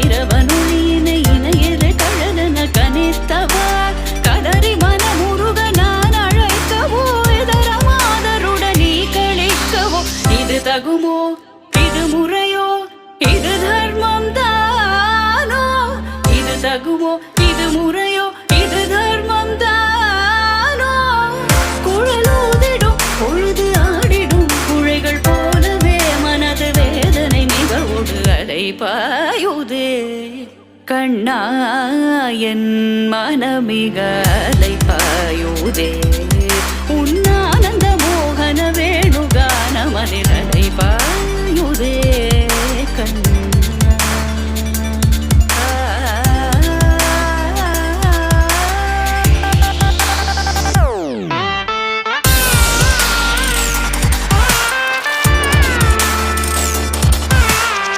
இரவனொழியினை இணையரை கழலன கனித்தவா கதறி மனமுருக நான் அழைக்கவோ இதரமாதருடன் நீ கழிக்கவோ இது தகுமோ இது முறையோ இது தர்மம் தானோ இது தகுமோ இது முறையோ இது தர்மம் தானோ குழலூதிடும் பொழுது ஆடிடும் குழைகள் போலவே மனது வேதனை மிகவோடு அலை பாயுதே கண்ணா என் மனமிக அலை பாயுதே